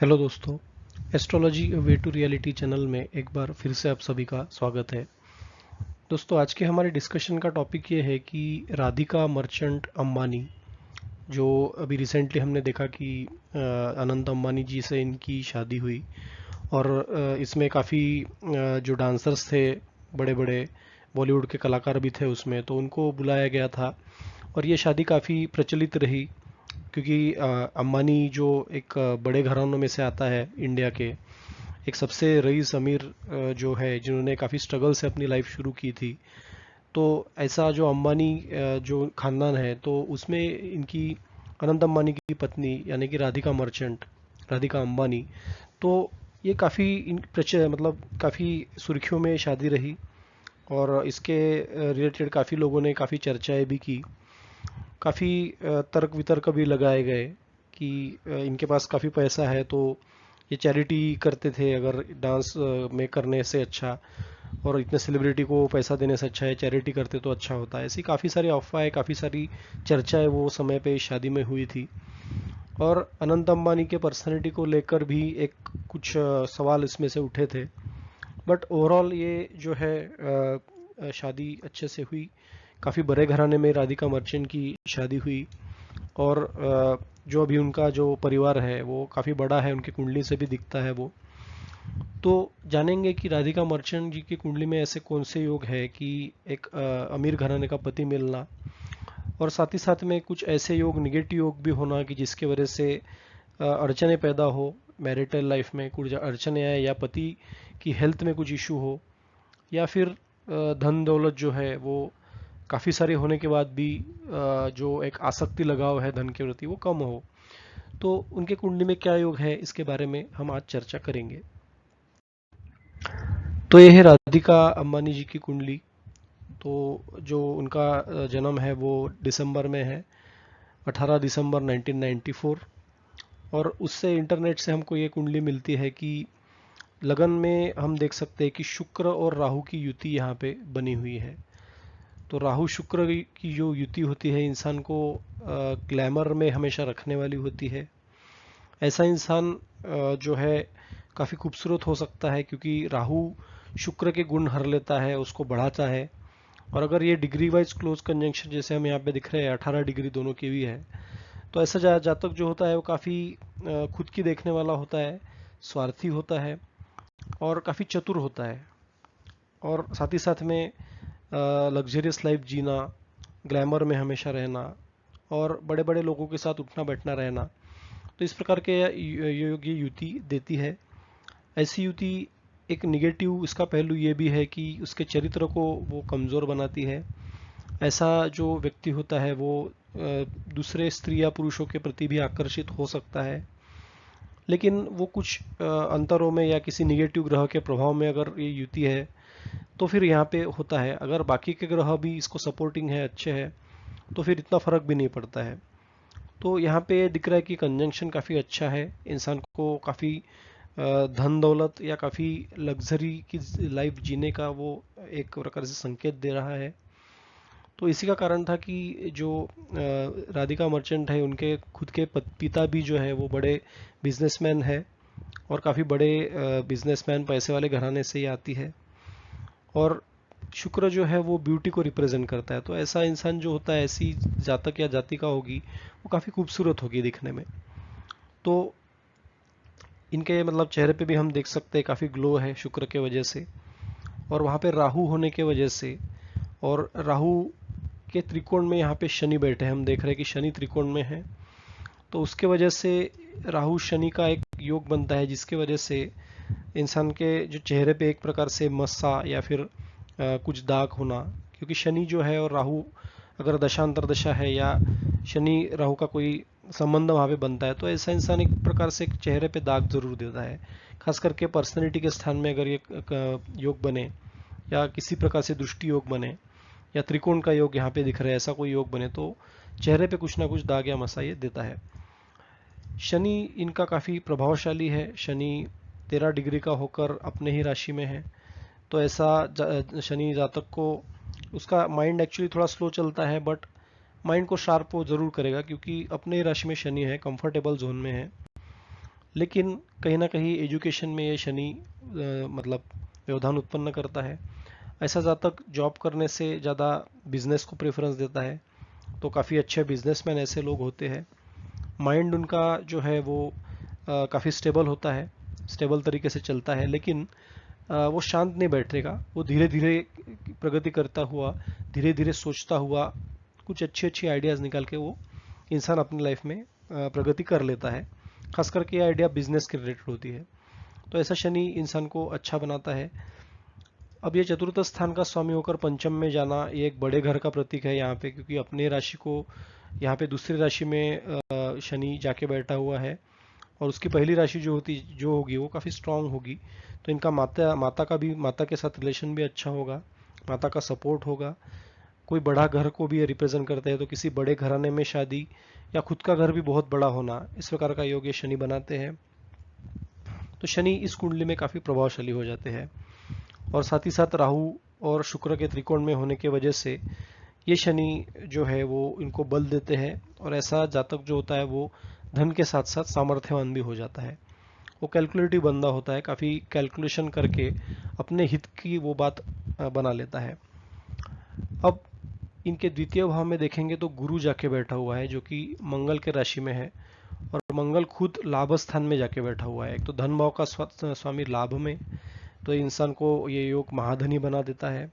Hello दोस्तों, astrology way to reality channel में एक बार फिर से आप सभी का स्वागत है। दोस्तों, आज के हमारे डिस्कशन का टॉपिक ये है कि राधिका मर्चेंट अंबानी, जो अभी रिसेंटली हमने देखा कि अनंत अंबानी जी से इनकी शादी हुई और इसमें काफ़ी जो डांसर्स थे, बड़े बड़े बॉलीवुड के कलाकार भी थे उसमें, तो उनको बुलाया गया था और ये शादी काफ़ी प्रचलित रही क्योंकि अंबानी जो एक बड़े घरानों में से आता है इंडिया के, एक सबसे रईस अमीर जो है, जिन्होंने काफ़ी स्ट्रगल से अपनी लाइफ शुरू की थी। तो ऐसा जो अंबानी जो खानदान है, तो उसमें इनकी अनंत अंबानी की पत्नी यानी कि राधिका मर्चेंट, राधिका अंबानी, तो ये काफ़ी मतलब काफ़ी सुर्खियों में शादी रही और इसके रिलेटेड काफ़ी लोगों ने काफ़ी चर्चाएं भी की। काफ़ी तर्क वितर्क भी लगाए गए कि इनके पास काफ़ी पैसा है तो ये चैरिटी करते थे, अगर डांस में करने से अच्छा और इतने सेलिब्रिटी को पैसा देने से अच्छा है चैरिटी करते तो अच्छा होता है। ऐसी काफ़ी सारी अफवाहें, काफ़ी सारी चर्चाएं वो समय पे इस शादी में हुई थी और अनंत अंबानी के पर्सनालिटी को लेकर भी एक कुछ सवाल इसमें से उठे थे। बट ओवरऑल ये जो है शादी अच्छे से हुई। काफ़ी बड़े घराने में राधिका मर्चेंट की शादी हुई और जो अभी उनका जो परिवार है वो काफ़ी बड़ा है, उनकी कुंडली से भी दिखता है वो। तो जानेंगे कि राधिका मर्चेंट जी की कुंडली में ऐसे कौन से योग है कि एक अमीर घराने का पति मिलना, और साथ ही साथ में कुछ ऐसे योग, निगेटिव योग भी होना कि जिसके वजह से अड़चने पैदा हो, मैरिटल लाइफ में कुछ अड़चने आए, या पति की हेल्थ में कुछ इशू हो, या फिर धन दौलत जो है वो काफ़ी सारे होने के बाद भी जो एक आसक्ति लगाव है धन के प्रति वो कम हो। तो उनके कुंडली में क्या योग है, इसके बारे में हम आज चर्चा करेंगे। तो यह है राधिका अंबानी जी की कुंडली। तो जो उनका जन्म है वो दिसंबर में है, 18 दिसंबर 1994। और उससे इंटरनेट से हमको ये कुंडली मिलती है कि लगन में हम देख सकते हैं कि शुक्र और राहु की युति यहाँ पे बनी हुई है। तो राहु शुक्र की जो युति होती है, इंसान को ग्लैमर में हमेशा रखने वाली होती है। ऐसा इंसान जो है काफ़ी खूबसूरत हो सकता है क्योंकि राहु शुक्र के गुण हर लेता है, उसको बढ़ाता है। और अगर ये डिग्री वाइज क्लोज कंजंक्शन जैसे हम यहाँ पे दिख रहे हैं, 18 डिग्री दोनों की भी है, तो ऐसा जातक जो होता है वो काफ़ी खुद की देखने वाला होता है, स्वार्थी होता है और काफ़ी चतुर होता है। और साथ ही साथ में लग्जरियस लाइफ जीना, ग्लैमर में हमेशा रहना और बड़े बड़े लोगों के साथ उठना बैठना रहना, तो इस प्रकार के योग ये युति देती है। ऐसी युति एक निगेटिव इसका पहलू ये भी है कि उसके चरित्र को वो कमज़ोर बनाती है। ऐसा जो व्यक्ति होता है वो दूसरे स्त्री या पुरुषों के प्रति भी आकर्षित हो सकता है, लेकिन वो कुछ अंतरों में या किसी निगेटिव ग्रह के प्रभाव में अगर ये युति है तो फिर यहाँ पे होता है। अगर बाकी के ग्रह भी इसको सपोर्टिंग है, अच्छे हैं, तो फिर इतना फर्क भी नहीं पड़ता है। तो यहाँ पे दिख रहा है कि कंजंक्शन काफ़ी अच्छा है, इंसान को काफ़ी धन दौलत या काफ़ी लग्जरी की लाइफ जीने का वो एक प्रकार से संकेत दे रहा है। तो इसी का कारण था कि जो राधिका मर्चेंट है, उनके खुद के पिता भी जो है वो बड़े बिजनेसमैन है और काफ़ी बड़े बिजनेसमैन, पैसे वाले घराने से ही आती है। और शुक्र जो है वो ब्यूटी को रिप्रेजेंट करता है, तो ऐसा इंसान जो होता है, ऐसी जातक या जातिका होगी, वो काफ़ी खूबसूरत होगी दिखने में। तो इनके मतलब चेहरे पे भी हम देख सकते हैं काफ़ी ग्लो है शुक्र के वजह से, और वहाँ पे राहु होने के वजह से, और राहु के त्रिकोण में यहाँ पे शनि बैठे हैं, हम देख रहे हैं कि शनि त्रिकोण में है, तो उसके वजह से राहु शनि का एक योग बनता है, जिसके वजह से इंसान के जो चेहरे पे एक प्रकार से मस्सा या फिर कुछ दाग होना, क्योंकि शनि जो है और राहु अगर दशांतर दशा है या शनि राहु का कोई संबंध वहाँ पे बनता है, तो ऐसा इंसान एक प्रकार से चेहरे पे दाग जरूर देता है। खास करके पर्सनैलिटी के स्थान में अगर ये योग बने या किसी प्रकार से दृष्टि योग बने या त्रिकोण का योग यहाँ पे दिख रहा है, ऐसा कोई योग बने, तो चेहरे पे कुछ ना कुछ दाग या मसा ये देता है। शनि इनका काफ़ी प्रभावशाली है। शनि 13 डिग्री का होकर अपने ही राशि में है, तो ऐसा शनि जातक को, उसका माइंड एक्चुअली थोड़ा स्लो चलता है, बट माइंड को शार्प वो जरूर करेगा क्योंकि अपने ही राशि में शनि है, कंफर्टेबल जोन में है। लेकिन कहीं ना कहीं एजुकेशन में ये शनि मतलब व्यवधान उत्पन्न करता है। ऐसा जातक जॉब करने से ज़्यादा बिजनेस को प्रेफरेंस देता है, तो काफ़ी अच्छे बिजनेसमैन ऐसे लोग होते हैं। माइंड उनका जो है वो काफ़ी स्टेबल होता है, स्टेबल तरीके से चलता है, लेकिन वो शांत नहीं बैठेगा। वो धीरे धीरे प्रगति करता हुआ, धीरे धीरे सोचता हुआ कुछ अच्छी अच्छी आइडियाज़ निकाल के वो इंसान अपनी लाइफ में प्रगति कर लेता है। खास करके ये आइडिया बिजनेस के रिलेटेड होती है। तो ऐसा शनि इंसान को अच्छा बनाता है। अब ये चतुर्थ स्थान का स्वामी होकर पंचम में जाना, ये एक बड़े घर का प्रतीक है यहाँ पे, क्योंकि अपने राशि को यहाँ पे दूसरी राशि में शनि जाके बैठा हुआ है, और उसकी पहली राशि जो होगी वो काफ़ी स्ट्रांग होगी। तो इनका माता के साथ रिलेशन भी अच्छा होगा, माता का सपोर्ट होगा। कोई बड़ा घर को भी ये रिप्रेजेंट करते हैं, तो किसी बड़े घराने में शादी या खुद का घर भी बहुत बड़ा होना, इस प्रकार का योग ये शनि बनाते हैं। तो शनि इस कुंडली में काफ़ी प्रभावशाली हो जाते हैं। और साथ ही साथ राहु और शुक्र के त्रिकोण में होने की वजह से ये शनि जो है वो इनको बल देते हैं, और ऐसा जातक जो होता है वो धन के साथ साथ सामर्थ्यवान भी हो जाता है। वो कैलकुलेटिव बंदा होता है, काफ़ी कैलकुलेशन करके अपने हित की वो बात बना लेता है। अब इनके द्वितीय भाव में देखेंगे तो गुरु जाके बैठा हुआ है, जो कि मंगल के राशि में है, और मंगल खुद लाभ स्थान में जाके बैठा हुआ है। एक तो धन भाव का स्वामी लाभ में, तो इंसान को ये योग महाधनी बना देता है।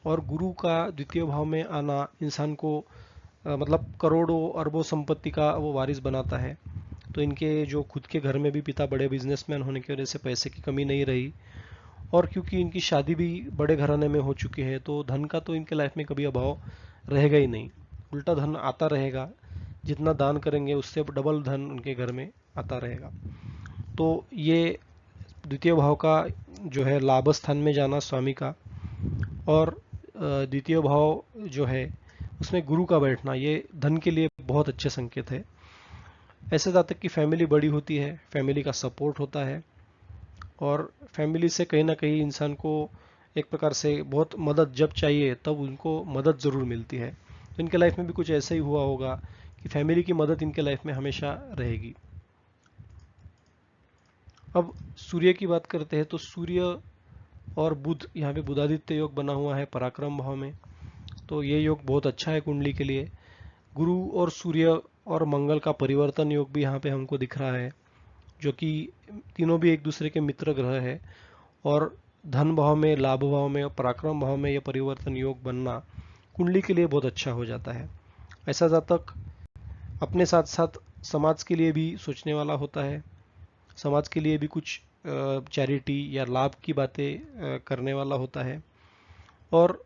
और गुरु का द्वितीय भाव में आना इंसान को मतलब करोड़ों अरबों संपत्ति का वो वारिस बनाता है। तो इनके जो खुद के घर में भी पिता बड़े बिजनेसमैन होने की वजह से पैसे की कमी नहीं रही, और क्योंकि इनकी शादी भी बड़े घराने में हो चुकी है, तो धन का तो इनके लाइफ में कभी अभाव रहेगा ही नहीं, उल्टा धन आता रहेगा। जितना दान करेंगे उससे डबल धन उनके घर में आता रहेगा। तो ये द्वितीय भाव का जो है लाभ स्थान में जाना स्वामी का, और द्वितीय भाव जो है उसमें गुरु का बैठना, ये धन के लिए बहुत अच्छे संकेत है। ऐसे जातक की फैमिली बड़ी होती है, फैमिली का सपोर्ट होता है, और फैमिली से कहीं ना कहीं इंसान को एक प्रकार से बहुत मदद जब चाहिए तब उनको मदद ज़रूर मिलती है। तो इनके लाइफ में भी कुछ ऐसा ही हुआ होगा कि फैमिली की मदद इनके लाइफ में हमेशा रहेगी। अब सूर्य की बात करते हैं, तो सूर्य और बुध, यहाँ पे बुधादित्य योग बना हुआ है पराक्रम भाव में, तो ये योग बहुत अच्छा है कुंडली के लिए। गुरु और सूर्य और मंगल का परिवर्तन योग भी यहाँ पे हमको दिख रहा है, जो कि तीनों भी एक दूसरे के मित्र ग्रह है, और धन भाव में, लाभ भाव में और पराक्रम भाव में यह परिवर्तन योग बनना कुंडली के लिए बहुत अच्छा हो जाता है। ऐसा जातक अपने साथ साथ समाज के लिए भी सोचने वाला होता है, समाज के लिए भी कुछ चैरिटी या लाभ की बातें करने वाला होता है। और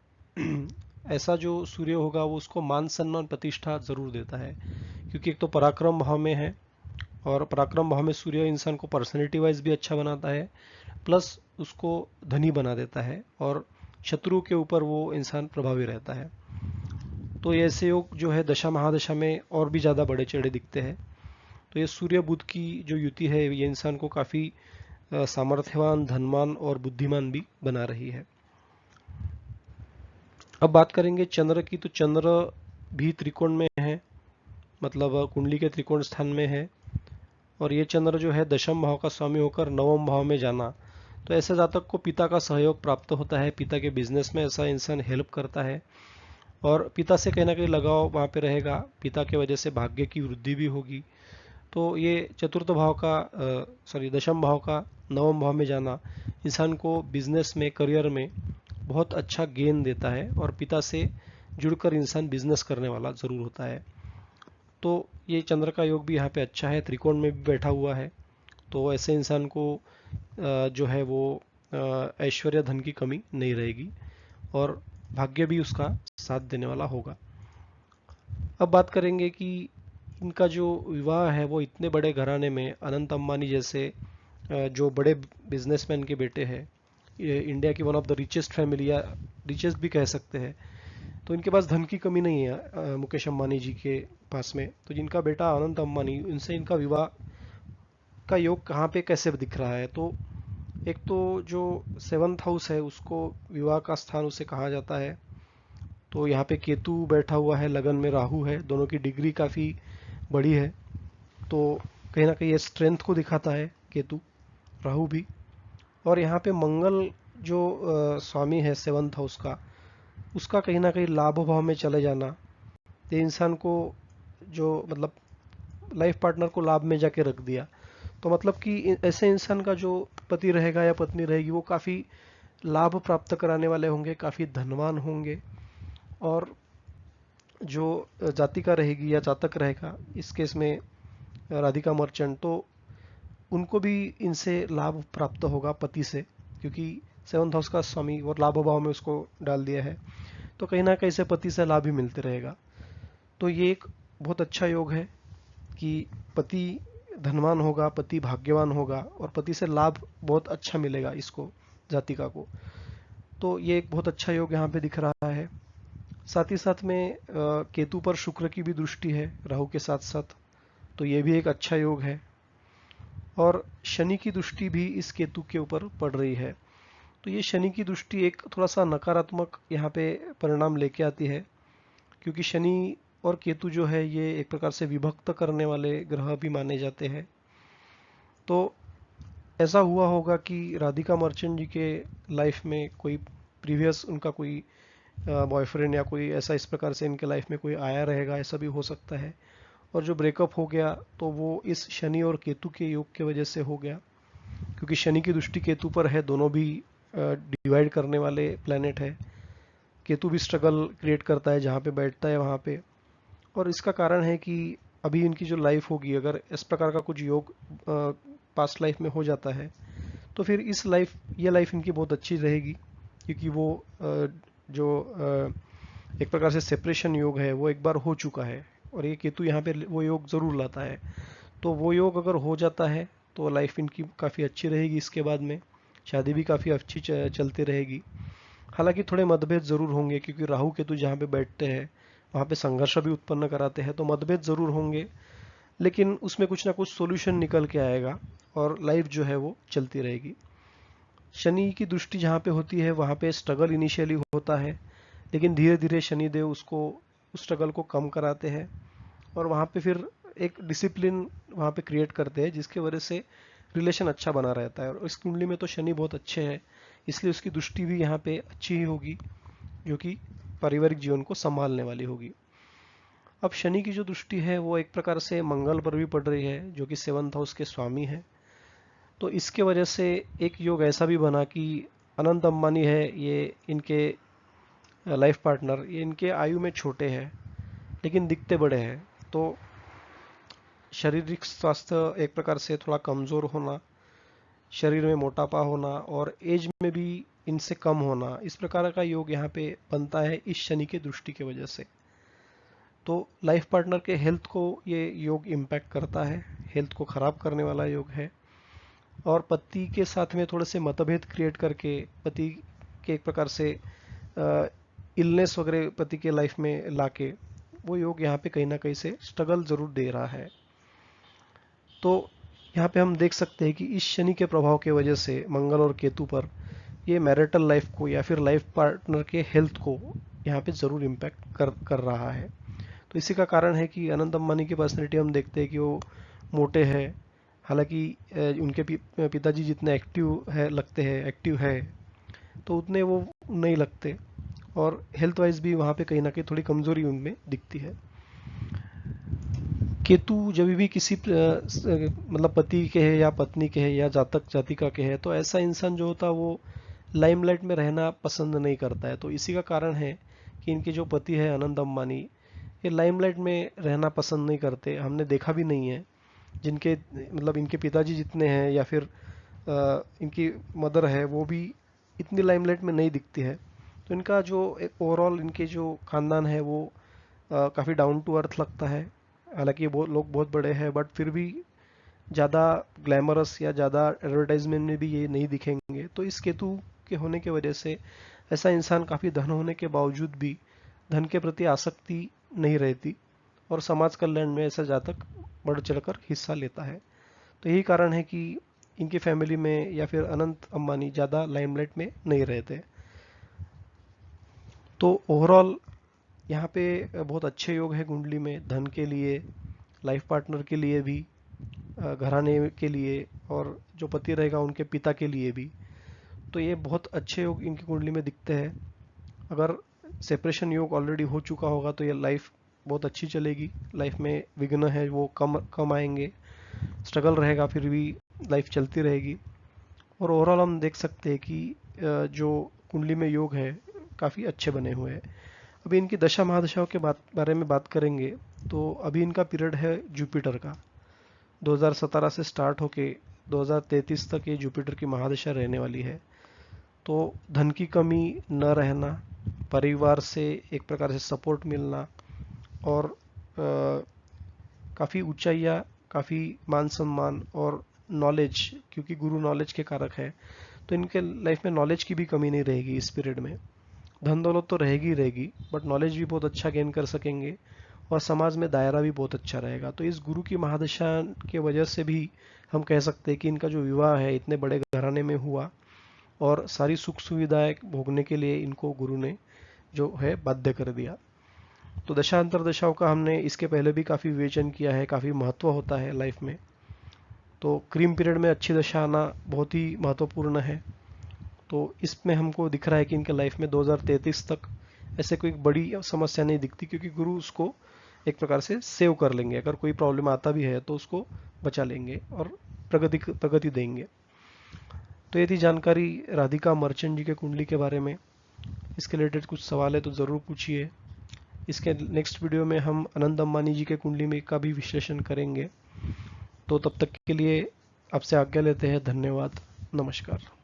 ऐसा जो सूर्य होगा वो उसको मान सम्मान प्रतिष्ठा जरूर देता है, क्योंकि एक तो पराक्रम भाव में है, और पराक्रम भाव में सूर्य इंसान को पर्सनैलिटी वाइज भी अच्छा बनाता है, प्लस उसको धनी बना देता है, और शत्रु के ऊपर वो इंसान प्रभावी रहता है। तो ये ऐसे योग जो है दशा महादशा में और भी ज़्यादा बड़े चढ़े दिखते हैं। तो ये सूर्य बुध की जो युति है ये इंसान को काफ़ी सामर्थ्यवान, धनवान और बुद्धिमान भी बना रही है। अब बात करेंगे चंद्र की, तो चंद्र भी त्रिकोण में है, मतलब कुंडली के त्रिकोण स्थान में है, और ये चंद्र जो है दशम भाव का स्वामी होकर नवम भाव में जाना, तो ऐसे जातक को पिता का सहयोग प्राप्त होता है, पिता के बिजनेस में ऐसा इंसान हेल्प करता है, और पिता से कहीं ना कहीं लगाव वहाँ पे रहेगा, पिता की वजह से भाग्य की वृद्धि भी होगी। तो ये चतुर्थ भाव का दशम भाव का नवम भाव में जाना इंसान को बिजनेस में, करियर में बहुत अच्छा गेन देता है, और पिता से जुड़कर इंसान बिजनेस करने वाला ज़रूर होता है। तो ये चंद्र का योग भी यहाँ पे अच्छा है, त्रिकोण में भी बैठा हुआ है, तो ऐसे इंसान को जो है वो ऐश्वर्य धन की कमी नहीं रहेगी, और भाग्य भी उसका साथ देने वाला होगा। अब बात करेंगे कि इनका जो विवाह है वो इतने बड़े घराने में, अनंत अंबानी जैसे जो बड़े बिजनेसमैन के बेटे हैं, इंडिया की one of the richest family या रिचेस्ट भी कह सकते हैं, तो इनके पास धन की कमी नहीं है मुकेश अंबानी जी के पास में। तो जिनका बेटा अनंत अंबानी, उनसे इनका विवाह का योग कहाँ पे कैसे दिख रहा है, तो एक तो जो 7th हाउस है उसको विवाह का स्थान उसे कहा जाता है। तो यहाँ पे केतु बैठा हुआ है, लगन में राहु है, दोनों की डिग्री काफ़ी बड़ी है। तो कहीं ना कहीं ये स्ट्रेंथ को दिखाता है केतु, राहु भी। और यहाँ पे मंगल जो स्वामी है 7th हाउस का, उसका कहीं ना कहीं लाभ भाव में चले जाना, ये इंसान को जो मतलब लाइफ पार्टनर को लाभ में जाके रख दिया। तो मतलब कि ऐसे इंसान का जो पति रहेगा या पत्नी रहेगी वो काफ़ी लाभ प्राप्त कराने वाले होंगे, काफ़ी धनवान होंगे। और जो जातिका रहेगी या जातक रहेगा, इस केस में राधिका मर्चेंट, तो उनको भी इनसे लाभ प्राप्त होगा पति से, क्योंकि 7th हाउस का स्वामी और लाभ भाव में उसको डाल दिया है। तो कहीं ना कहीं से पति से लाभ ही मिलते रहेगा। तो ये एक बहुत अच्छा योग है कि पति धनवान होगा, पति भाग्यवान होगा और पति से लाभ बहुत अच्छा मिलेगा इसको, जातिका को। तो ये एक बहुत अच्छा योग यहाँ पे दिख रहा है। साथ ही साथ में केतु पर शुक्र की भी दृष्टि है राहु के साथ साथ, तो ये भी एक अच्छा योग है। और शनि की दृष्टि भी इस केतु के ऊपर पड़ रही है। तो ये शनि की दृष्टि एक थोड़ा सा नकारात्मक यहाँ पे परिणाम लेके आती है, क्योंकि शनि और केतु जो है ये एक प्रकार से विभक्त करने वाले ग्रह भी माने जाते हैं। तो ऐसा हुआ होगा कि राधिका मर्चेंट जी के लाइफ में कोई प्रीवियस उनका कोई बॉयफ्रेंड या कोई ऐसा इस प्रकार से इनके लाइफ में कोई आया रहेगा, ऐसा भी हो सकता है। और जो ब्रेकअप हो गया तो वो इस शनि और केतु के योग की वजह से हो गया, क्योंकि शनि की दृष्टि केतु पर है, दोनों भी डिवाइड करने वाले प्लैनेट है। केतु भी स्ट्रगल क्रिएट करता है जहाँ पे बैठता है वहाँ पे। और इसका कारण है कि अभी इनकी जो लाइफ होगी, अगर इस प्रकार का कुछ योग पास्ट लाइफ में हो जाता है, तो फिर ये लाइफ इनकी बहुत अच्छी रहेगी, क्योंकि वो जो एक प्रकार से सेपरेशन योग है वो एक बार हो चुका है, और ये केतु यहाँ पे वो योग जरूर लाता है। तो वो योग अगर हो जाता है तो लाइफ इनकी काफ़ी अच्छी रहेगी, इसके बाद में शादी भी काफ़ी अच्छी चलती रहेगी। हालांकि थोड़े मतभेद ज़रूर होंगे, क्योंकि राहु केतु जहाँ पे बैठते हैं वहाँ पे संघर्ष भी उत्पन्न कराते हैं, तो मतभेद ज़रूर होंगे, लेकिन उसमें कुछ ना कुछ सोल्यूशन निकल के आएगा और लाइफ जो है वो चलती रहेगी। शनि की दृष्टि जहाँ पे होती है वहाँ पे स्ट्रगल इनिशियली होता है, लेकिन धीरे धीरे शनिदेव उसको उस स्ट्रगल को कम कराते हैं, और वहाँ पे फिर एक डिसिप्लिन वहाँ पे क्रिएट करते हैं, जिसकी वजह से रिलेशन अच्छा बना रहता है। और इस कुंडली में तो शनि बहुत अच्छे हैं, इसलिए उसकी दृष्टि भी यहाँ पे अच्छी ही होगी, जो कि पारिवारिक जीवन को संभालने वाली होगी। अब शनि की जो दृष्टि है वो एक प्रकार से मंगल पर भी पड़ रही है, जो कि 7th हाउस के स्वामी है। तो इसके वजह से एक योग ऐसा भी बना कि अनंत अंबानी है, ये इनके लाइफ पार्टनर, ये इनके आयु में छोटे हैं लेकिन दिखते बड़े हैं। तो शारीरिक स्वास्थ्य एक प्रकार से थोड़ा कमज़ोर होना, शरीर में मोटापा होना और एज में भी इनसे कम होना, इस प्रकार का योग यहाँ पे बनता है इस शनि के दृष्टि की वजह से। तो लाइफ पार्टनर के हेल्थ को ये योग इम्पैक्ट करता है, हेल्थ को ख़राब करने वाला योग है। और पति के साथ में थोड़े से मतभेद क्रिएट करके पति के एक प्रकार से इलनेस वगैरह पति के लाइफ में लाके वो योग यहाँ पे कहीं ना कहीं से स्ट्रगल ज़रूर दे रहा है। तो यहाँ पे हम देख सकते हैं कि इस शनि के प्रभाव के वजह से मंगल और केतु पर ये मैरिटल लाइफ को या फिर लाइफ पार्टनर के हेल्थ को यहाँ पे ज़रूर इम्पैक्ट कर रहा है। तो इसी का कारण है कि अनंत अंबानी की पर्सनैलिटी हम देखते हैं कि वो मोटे हैं, हालांकि उनके पिताजी जितने एक्टिव है तो उतने वो नहीं लगते, और हेल्थ वाइज भी वहाँ पे कहीं ना कहीं थोड़ी कमज़ोरी उनमें दिखती है। केतु जब भी किसी मतलब पति के है या पत्नी के है या जातक जातिका के है, तो ऐसा इंसान जो होता है वो लाइमलाइट में रहना पसंद नहीं करता है। तो इसी का कारण है कि इनके जो पति है अनंत अंबानी, ये लाइमलाइट में रहना पसंद नहीं करते। हमने देखा भी नहीं है, जिनके मतलब इनके पिताजी जितने हैं या फिर इनकी मदर है वो भी इतनी लाइमलाइट में नहीं दिखती है। तो इनका जो एक ओवरऑल इनके जो खानदान है वो काफ़ी डाउन टू अर्थ लगता है। हालांकि वो लोग बहुत बड़े हैं, बट फिर भी ज़्यादा ग्लैमरस या ज़्यादा एडवर्टाइजमेंट में भी ये नहीं दिखेंगे। तो इस केतु के होने की वजह से ऐसा इंसान काफ़ी धन होने के बावजूद भी धन के प्रति आसक्ति नहीं रहती, और समाज कल्याण में ऐसा जातक बढ़ चढ़कर हिस्सा लेता है। तो यही कारण है कि इनकी फैमिली में या फिर अनंत अंबानी ज़्यादा लाइमलाइट में नहीं रहते। तो ओवरऑल यहाँ पे बहुत अच्छे योग है कुंडली में, धन के लिए, लाइफ पार्टनर के लिए भी, घराने के लिए और जो पति रहेगा उनके पिता के लिए भी। तो ये बहुत अच्छे योग इनकी कुंडली में दिखते हैं। अगर सेपरेशन योग ऑलरेडी हो चुका होगा तो ये लाइफ बहुत अच्छी चलेगी, लाइफ में विघ्न है वो कम कम आएंगे, स्ट्रगल रहेगा फिर भी लाइफ चलती रहेगी। और ओवरऑल हम देख सकते हैं कि जो कुंडली में योग है काफ़ी अच्छे बने हुए हैं। अभी इनकी दशा महादशाओं के बारे में बात करेंगे तो अभी इनका पीरियड है जुपिटर का, 2017 से स्टार्ट होके 2033 तक ये जुपिटर की महादशा रहने वाली है। तो धन की कमी न रहना, परिवार से एक प्रकार से सपोर्ट मिलना और काफ़ी ऊंचाइयाँ, काफ़ी मान सम्मान और नॉलेज, क्योंकि गुरु नॉलेज के कारक है, तो इनके लाइफ में नॉलेज की भी कमी नहीं रहेगी इस पीरियड में। धन दौलत तो रहेगी ही रहेगी, बट नॉलेज भी बहुत अच्छा गेन कर सकेंगे और समाज में दायरा भी बहुत अच्छा रहेगा। तो इस गुरु की महादशा के वजह से भी हम कह सकते हैं कि इनका जो विवाह है इतने बड़े घराने में हुआ और सारी सुख सुविधाएं भोगने के लिए इनको गुरु ने जो है बाध्य कर दिया। तो दशा अंतरदशाओं का हमने इसके पहले भी काफ़ी विवेचन किया है, काफ़ी महत्व होता है लाइफ में। तो क्रीम पीरियड में अच्छी दशा आना बहुत ही महत्वपूर्ण है। तो इसमें हमको दिख रहा है कि इनके लाइफ में 2033 तक ऐसे कोई बड़ी समस्या नहीं दिखती, क्योंकि गुरु उसको एक प्रकार से सेव कर लेंगे। अगर कोई प्रॉब्लम आता भी है तो उसको बचा लेंगे और प्रगति देंगे। तो ये थी जानकारी राधिका मर्चेंट जी के कुंडली के बारे में। इसके रिलेटेड कुछ सवाल है तो ज़रूर पूछिए। इसके नेक्स्ट वीडियो में हम अनंत अंबानी जी के कुंडली में का भी विश्लेषण करेंगे। तो तब तक के लिए आपसे आज्ञा लेते हैं। धन्यवाद, नमस्कार।